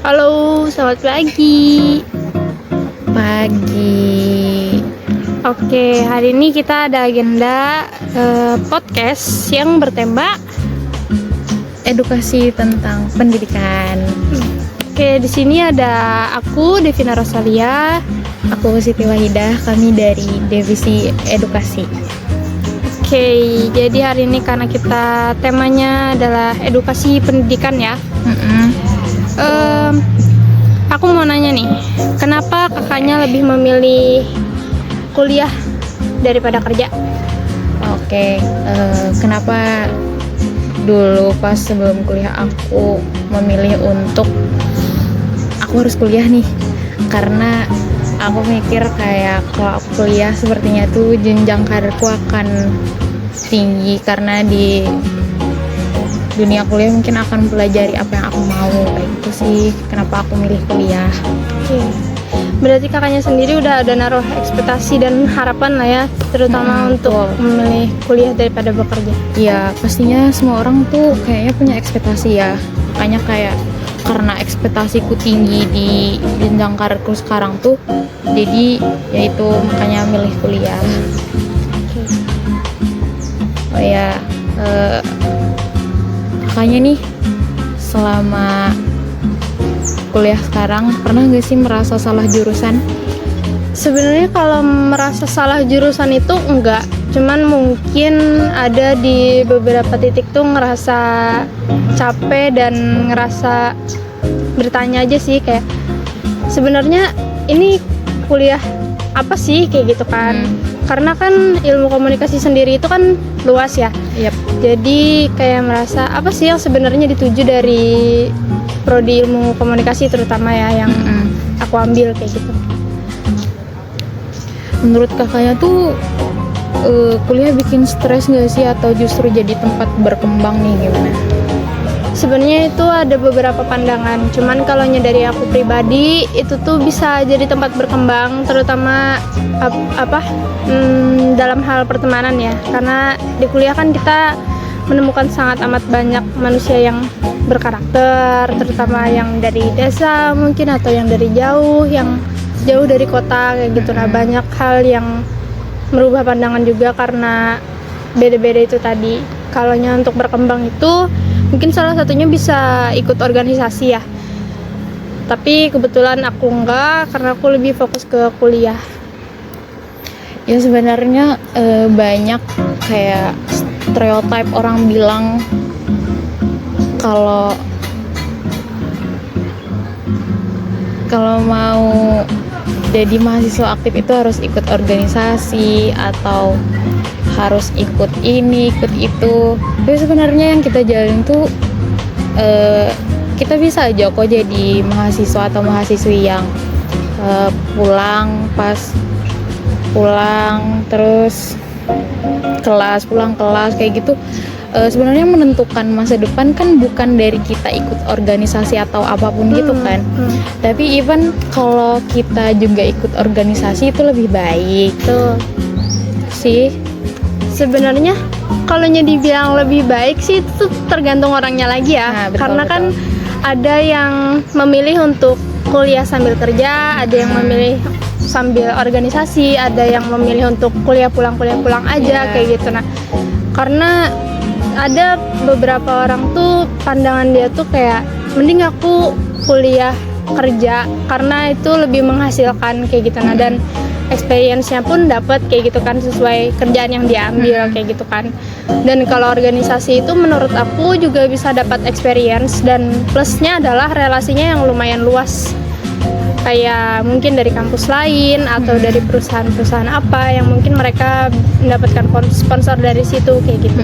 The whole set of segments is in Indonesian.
Halo, selamat pagi. Pagi. Oke, hari ini kita ada agenda podcast yang bertema. Edukasi tentang pendidikan. Oke, di sini ada aku, Devina Rosalia. Aku Siti Wahidah, kami dari Divisi Edukasi. Oke, jadi hari ini karena kita temanya adalah edukasi pendidikan ya. Aku mau nanya nih, kenapa kakaknya lebih memilih kuliah daripada kerja? Oke, kenapa dulu pas sebelum kuliah aku memilih untuk aku harus kuliah nih? Karena aku mikir kayak kalau aku kuliah sepertinya tuh jenjang karirku akan tinggi, karena di dunia kuliah mungkin akan pelajari apa yang aku mau. Kayak gitu sih kenapa aku milih kuliah. Oke. Berarti kakaknya sendiri udah ada naruh ekspektasi dan harapan lah ya, terutama untuk betul. memilih kuliah daripada bekerja. Ya pastinya semua orang tuh kayaknya punya ekspektasi ya. Makanya kayak karena ekspektasiku tinggi di jenjang karirku sekarang tuh, jadi yaitu makanya milih kuliah. Oke. Oh ya, kakaknya nih selama kuliah sekarang pernah gak sih merasa salah jurusan? Sebenarnya kalau merasa salah jurusan itu enggak, cuman mungkin ada di beberapa titik tuh ngerasa capek dan ngerasa bertanya aja sih, kayak sebenarnya ini kuliah apa sih, kayak gitu kan. Karena kan ilmu komunikasi sendiri itu kan luas ya. Yap. Jadi kayak merasa apa sih yang sebenarnya dituju dari prodi ilmu komunikasi terutama ya yang aku ambil kayak gitu. Menurut kakaknya tuh kuliah bikin stres gak sih, atau justru jadi tempat berkembang nih, gimana? Sebenarnya itu ada beberapa pandangan, cuman kalau dari aku pribadi itu tuh bisa jadi tempat berkembang, terutama dalam hal pertemanan ya, karena di kuliah kan kita menemukan sangat amat banyak manusia yang berkarakter, terutama yang dari desa mungkin atau yang dari yang jauh dari kota kayak gitu. Nah, banyak hal yang merubah pandangan juga karena beda-beda itu tadi. Kalau untuk berkembang itu mungkin salah satunya bisa ikut organisasi ya. Tapi kebetulan aku enggak, karena aku lebih fokus ke kuliah. Ya sebenarnya banyak kayak stereotype orang bilang kalau mau jadi mahasiswa aktif itu harus ikut organisasi atau harus ikut ini, ikut itu. Tapi sebenarnya yang kita jalanin tuh kita bisa aja kok jadi mahasiswa atau mahasiswi yang pulang terus pulang kelas kayak gitu. Sebenarnya menentukan masa depan kan bukan dari kita ikut organisasi atau apapun gitu kan. Tapi even kalau kita juga ikut organisasi itu lebih baik Tuh. sih. Sebenarnya kalau dibilang lebih baik sih itu tergantung orangnya lagi ya. Nah, betul, Karena kan ada yang memilih untuk kuliah sambil kerja, ada yang memilih sambil organisasi, ada yang memilih untuk kuliah pulang aja kayak gitu. Nah, karena ada beberapa orang tuh pandangan dia tuh kayak mending aku kuliah kerja karena itu lebih menghasilkan kayak gitu. Nah, dan experience-nya pun dapat kayak gitu kan, sesuai kerjaan yang diambil kayak gitu kan. Dan kalau organisasi itu menurut aku juga bisa dapat experience, dan plusnya adalah relasinya yang lumayan luas. Kayak mungkin dari kampus lain atau dari perusahaan-perusahaan apa yang mungkin mereka mendapatkan sponsor dari situ kayak gitu,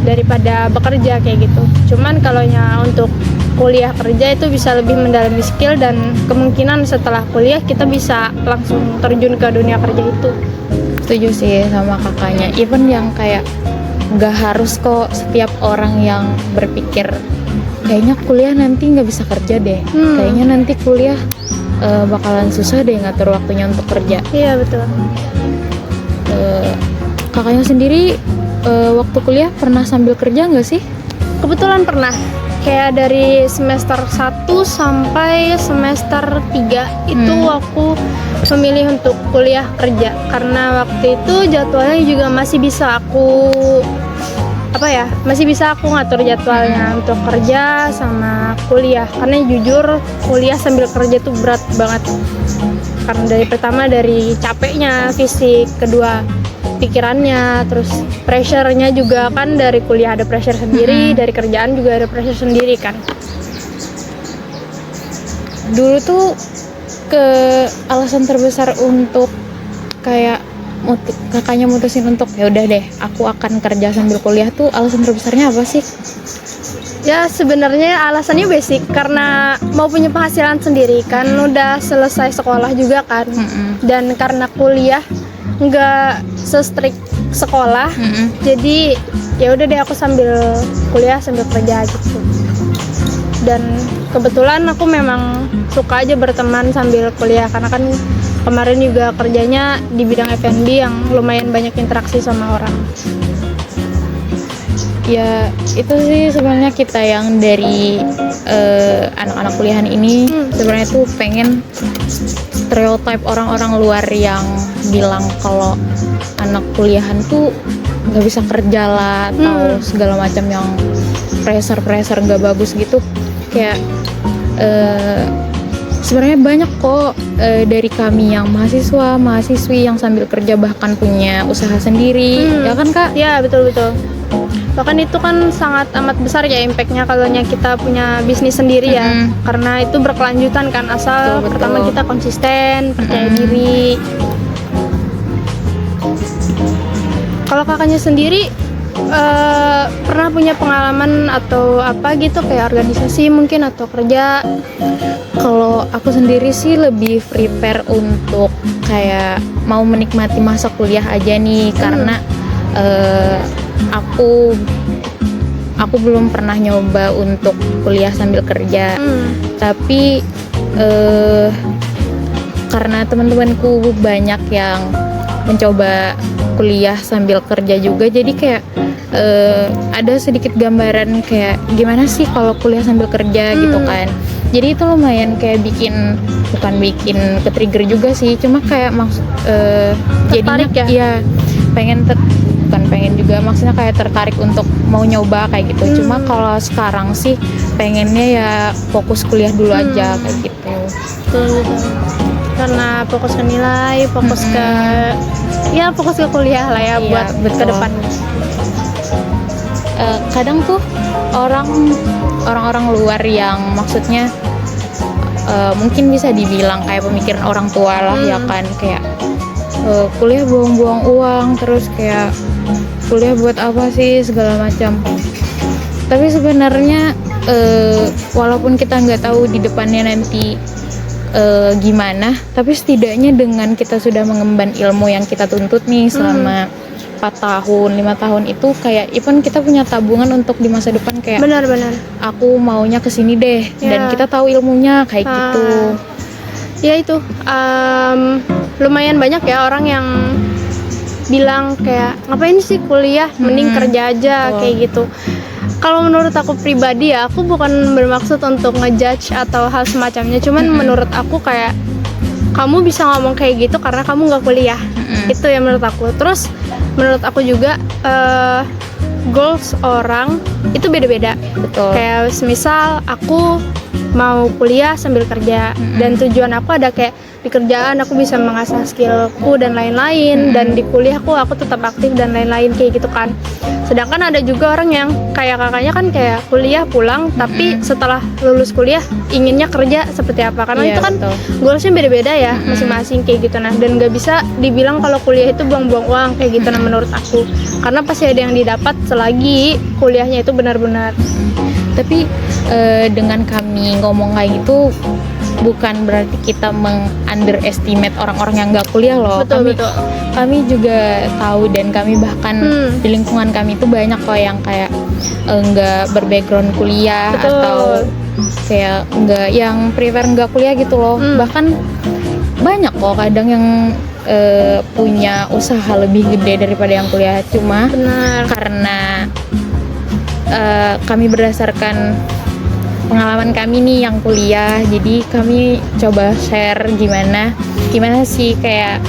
daripada bekerja kayak gitu. Cuman kalau untuk kuliah kerja itu bisa lebih mendalami skill, dan kemungkinan setelah kuliah kita bisa langsung terjun ke dunia kerja itu. Setuju sih sama kakaknya. Even yang kayak nggak harus kok setiap orang yang berpikir kayaknya kuliah nanti nggak bisa kerja deh, kayaknya nanti kuliah bakalan susah deh ngatur waktunya untuk kerja. Iya betul. Kakaknya sendiri waktu kuliah pernah sambil kerja nggak sih? Kebetulan pernah. kayak dari semester 1 sampai semester 3 itu aku memilih untuk kuliah kerja karena waktu itu jadwalnya juga masih bisa aku ngatur jadwalnya untuk kerja sama kuliah karena jujur kuliah sambil kerja tuh berat banget karena dari capeknya fisik, kedua pikirannya, terus pressure-nya juga kan dari kuliah ada pressure sendiri, dari kerjaan juga ada pressure sendiri kan. Dulu tuh alasan terbesar untuk kayak kakaknya mutusin untuk ya udah deh aku akan kerja sambil kuliah tuh alasan terbesarnya apa sih? Ya sebenarnya alasannya basic karena mau punya penghasilan sendiri kan, udah selesai sekolah juga kan, dan karena kuliah nggak se-strict sekolah, jadi ya udah deh aku sambil kuliah sambil kerja gitu. Dan kebetulan aku memang suka aja berteman sambil kuliah karena kan kemarin juga kerjanya di bidang F&B yang lumayan banyak interaksi sama orang. Ya itu sih sebenarnya kita yang dari anak-anak kuliahan ini sebenarnya tuh pengen stereotype orang-orang luar yang bilang kalau anak kuliahan tuh nggak bisa kerja lah atau segala macam yang pressure nggak bagus gitu. Kayak sebenarnya banyak kok dari kami yang mahasiswi yang sambil kerja bahkan punya usaha sendiri, ya kan Kak? Ya betul. Bahkan itu kan sangat amat besar ya impactnya kalau kita punya bisnis sendiri ya, karena itu berkelanjutan kan asal Betul. pertama kita konsisten, percaya diri. Kalau kakaknya sendiri pernah punya pengalaman atau apa gitu kayak organisasi mungkin atau kerja? Kalau aku sendiri sih lebih prepare untuk kayak mau menikmati masa kuliah aja nih, karena aku belum pernah nyoba untuk kuliah sambil kerja. Tapi karena teman-temanku banyak yang mencoba kuliah sambil kerja juga, jadi kayak ada sedikit gambaran kayak gimana sih kalau kuliah sambil kerja gitu kan. Jadi itu lumayan kayak bukan bikin ke-trigger juga sih, cuma kayak jadinya ya? bukan pengen juga, maksudnya kayak tertarik untuk mau nyoba kayak gitu. Cuma kalau sekarang sih pengennya ya fokus kuliah dulu aja kayak gitu. Betul. Karena fokus ke nilai, fokus ke kuliah lah ya, buat ke depan. Kadang tuh orang-orang luar yang maksudnya mungkin bisa dibilang kayak pemikiran orang tua lah ya kan, kayak kuliah buang-buang uang, terus kayak kuliah buat apa sih segala macam. Tapi sebenarnya walaupun kita nggak tahu di depannya nanti gimana, tapi setidaknya dengan kita sudah mengemban ilmu yang kita tuntut nih selama 4 tahun, 5 tahun itu kayak even kita punya tabungan untuk di masa depan, kayak Benar. aku maunya kesini deh, dan kita tahu ilmunya kayak gitu. Ya itu lumayan banyak ya orang yang bilang kayak ngapain sih kuliah, mending kerja aja kayak gitu. Kalau menurut aku pribadi ya, aku bukan bermaksud untuk ngejudge atau hal semacamnya, cuman menurut aku kayak kamu bisa ngomong kayak gitu karena kamu nggak kuliah. Itu ya menurut aku. Terus menurut aku juga goals orang itu beda-beda. Betul. Kayak misal aku mau kuliah sambil kerja, dan tujuan aku ada kayak di kerjaan aku bisa mengasah skillku dan lain-lain, dan di kuliahku aku tetap aktif dan lain-lain kayak gitu kan. Sedangkan ada juga orang yang kayak kakaknya kan kayak kuliah pulang, tapi setelah lulus kuliah inginnya kerja seperti apa, karena itu kan goalsnya beda-beda ya masing-masing kayak gitu. Nah, dan nggak bisa dibilang kalau kuliah itu buang-buang uang kayak gitu. Nah, menurut aku karena pasti ada yang didapat selagi kuliahnya itu benar-benar. Tapi dengan kami ngomong kayak gitu bukan berarti kita meng-underestimate orang-orang yang nggak kuliah loh. Betul. Kami juga tahu, dan kami bahkan di lingkungan kami itu banyak kok yang kayak nggak berbackground kuliah. Betul. Atau kayak yang prefer nggak kuliah gitu loh. Bahkan banyak kok kadang yang punya usaha lebih gede daripada yang kuliah. Cuma karena kami berdasarkan pengalaman, kami juga tahu dan kami bahkan di lingkungan kami itu banyak kok yang kayak nggak berbackground kuliah. Atau kayak yang prepare nggak kuliah gitu loh. Bahkan banyak kok kadang yang punya usaha lebih gede daripada yang kuliah. Cuma karena kami berdasarkan pengalaman, kami pengalaman kami nih yang kuliah. Jadi kami coba share gimana sih kayak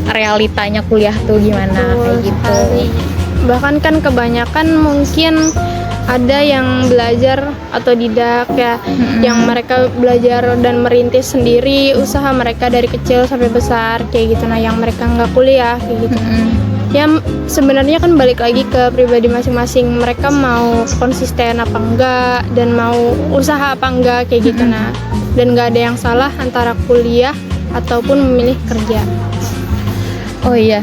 realitanya kuliah tuh gimana Betul kayak gitu. sekali. Bahkan kan kebanyakan mungkin ada yang belajar otodidak ya, yang mereka belajar dan merintis sendiri usaha mereka dari kecil sampai besar kayak gitu. Nah, yang mereka nggak kuliah kayak gitu. Ya sebenarnya kan balik lagi ke pribadi masing-masing, mereka mau konsisten apa enggak dan mau usaha apa enggak kayak gitu. Nah, dan nggak ada yang salah antara kuliah ataupun memilih kerja. Oh iya,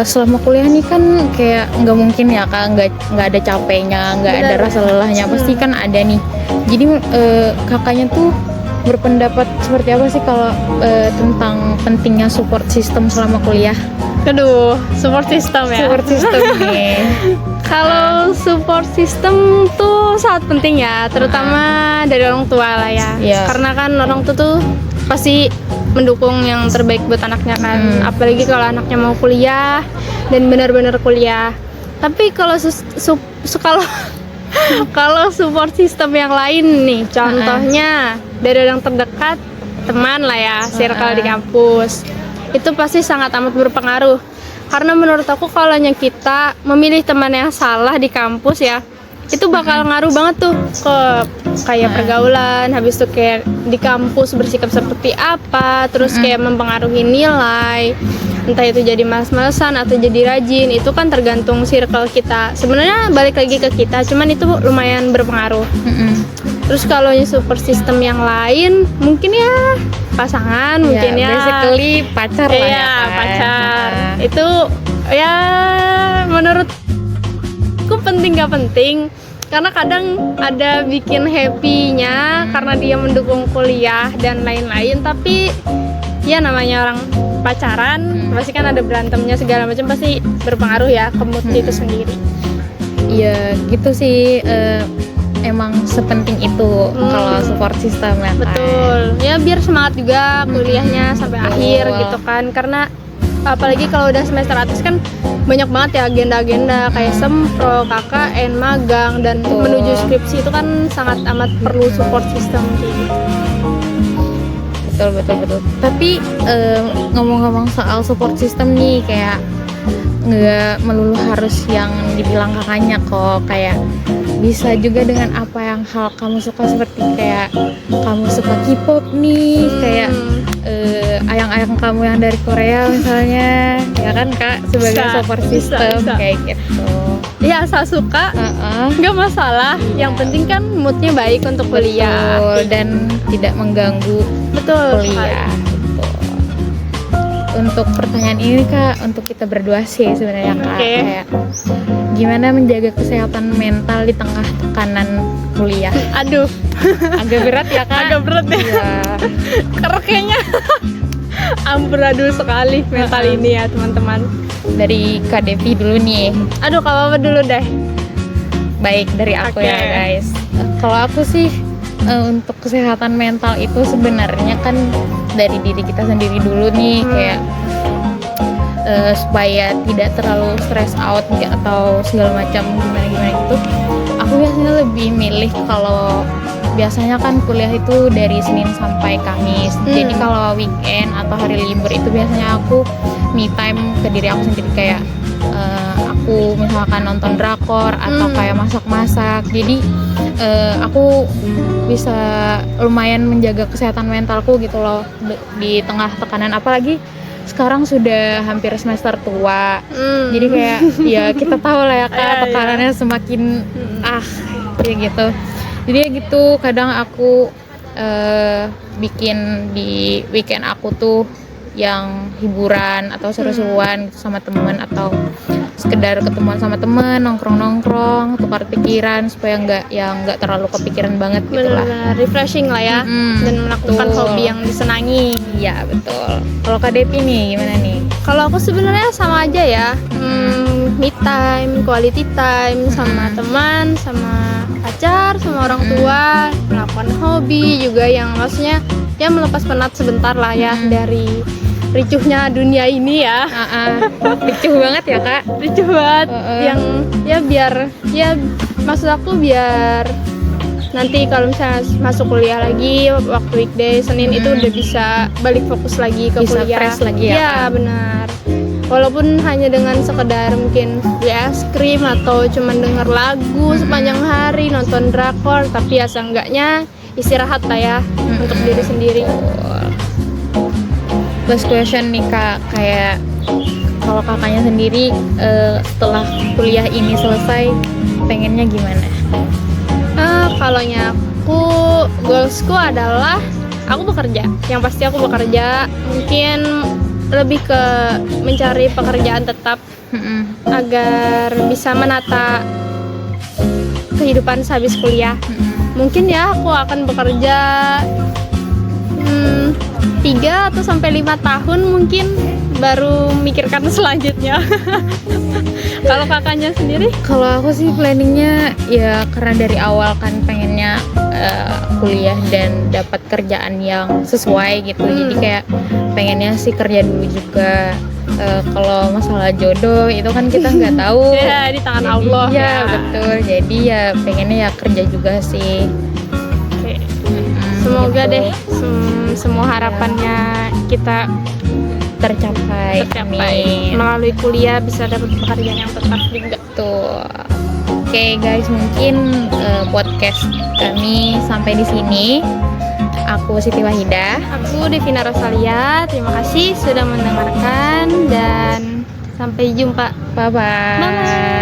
selama kuliah nih kan kayak nggak mungkin ya Kak, nggak ada capeknya, nggak ada Benar. rasa lelahnya, pasti kan ada nih. Jadi kakaknya tuh berpendapat seperti apa sih kalau tentang pentingnya support system selama kuliah? Aduh, support system ya. Support system nih. Kalau support system tuh sangat penting ya, terutama dari orang tua lah ya. Iya. Karena kan orang tua tuh pasti mendukung yang terbaik buat anaknya kan. Apalagi kalau anaknya mau kuliah dan benar-benar kuliah. Tapi kalau kalau support system yang lain nih, contohnya dari orang terdekat, teman lah ya, circle di kampus. Itu pasti sangat amat berpengaruh. Karena menurut aku kalau kita memilih teman yang salah di kampus ya, itu bakal ngaruh banget tuh ke kayak pergaulan, habis itu kayak di kampus bersikap seperti apa, terus kayak mempengaruhi nilai, entah itu jadi malas-malasan atau jadi rajin. Itu kan tergantung circle kita. Sebenarnya balik lagi ke kita, cuman itu lumayan berpengaruh. Terus kalau support system yang lain mungkin ya pasangan, mungkin ya basically pacar lah ya iya, kan? pacar. Itu ya menurutku penting gak penting, karena kadang ada bikin happy-nya karena dia mendukung kuliah dan lain-lain. Tapi ya namanya orang pacaran pasti kan ada berantemnya segala macam, pasti berpengaruh ya ke mood itu sendiri. Iya gitu sih, emang sepenting itu kalau support system ya kan? Betul, ya biar semangat juga kuliahnya sampai akhir gitu kan. Karena apalagi kalau udah semester atas kan banyak banget ya agenda-agenda kayak sempro, KKN, magang, dan menuju skripsi. Itu kan sangat amat perlu support system gitu. Betul. Tapi ngomong-ngomong soal support system nih, kayak nggak melulu harus yang dibilang kakaknya kok, kayak bisa juga dengan apa yang hal kamu suka, seperti kayak kamu suka K-pop nih, kayak ayang-ayang kamu yang dari Korea misalnya, ya kan Kak, sebagai support system bisa. kayak gitu. Ya asal suka nggak masalah, yang penting kan moodnya baik untuk kuliah. Betul, dan tidak mengganggu Betul kuliah. Betul. Untuk pertanyaan ini Kak, untuk kita berdua sih sebenarnya Kak, Oke. kayak gimana menjaga kesehatan mental di tengah tekanan kuliah? Aduh, Agak berat ya Kak? agak berat ya. Iya. Karena kayaknya amburadul sekali mental ini ya teman-teman. Dari Kak Devi dulu nih. Aduh, kalau apa dulu deh. Baik, dari aku Oke. ya guys. Kalau aku sih untuk kesehatan mental itu sebenarnya kan dari diri kita sendiri dulu nih, kayak supaya tidak terlalu stress out atau segala macam gimana gitu. Aku biasanya lebih milih, kalau biasanya kan kuliah itu dari Senin sampai Kamis. Jadi kalau weekend atau hari libur itu biasanya aku me time ke diri aku sendiri, kayak aku misalkan nonton drakor atau kayak masak-masak. Jadi aku bisa lumayan menjaga kesehatan mentalku gitu loh di tengah tekanan, apalagi sekarang sudah hampir semester tua. Jadi kayak ya kita tahu lah ya Kak, tekanannya semakin kayak gitu. Jadi ya gitu, kadang aku bikin di weekend aku tuh yang hiburan atau seru-seruan gitu sama teman, atau sekedar ketemuan sama teman, nongkrong-nongkrong, tukar pikiran supaya nggak terlalu kepikiran banget gitu lah. Benar-benar refreshing lah ya, dan melakukan Betul. hobi yang disenangi. Iya betul. Kalau Kak Devi nih gimana nih? Kalau aku sebenarnya sama aja ya, me time, quality time sama teman, sama pacar, sama orang tua, melakukan hobi juga yang maksudnya ya melepas penat sebentar lah ya dari ricuhnya dunia ini ya. Ricuh banget ya Kak. Ricuh banget, yang ya biar ya maksud aku biar nanti kalau misalnya masuk kuliah lagi waktu weekday Senin itu udah bisa balik fokus lagi ke Bisa kuliah. fresh lagi ya, Iya, Kak? benar. Walaupun hanya dengan sekedar mungkin beli es krim atau cuman denger lagu sepanjang hari, nonton drakor, tapi ya seenggaknya istirahat lah ya untuk diri sendiri. Last question nih Kak, kayak kalau kakaknya sendiri setelah kuliah ini selesai pengennya gimana? Kalau aku goalsku adalah aku bekerja. Yang pasti aku bekerja. Mungkin lebih ke mencari pekerjaan tetap agar bisa menata kehidupan sehabis kuliah. Mungkin ya aku akan bekerja 3 atau sampai 5 tahun mungkin baru mikirkan selanjutnya. Kalau kakaknya sendiri? Kalau aku sih planningnya ya karena dari awal kan pengennya kuliah dan dapat kerjaan yang sesuai gitu. Jadi kayak pengennya sih kerja dulu juga. Kalau masalah jodoh itu kan kita nggak tahu. Ya, di tangan Allah Ya ya. betul. Jadi ya pengennya ya kerja juga sih. Oke. Semoga gitu. deh semua harapannya kita tercapai. tercapai. Amin. Melalui kuliah bisa dapat pekerjaan yang tetap juga. Tuh. Oke guys, mungkin podcast kami sampai di sini. Aku Siti Wahidah. Aku Devina Rosalia. Terima kasih sudah mendengarkan dan sampai jumpa. Bye bye. Bye.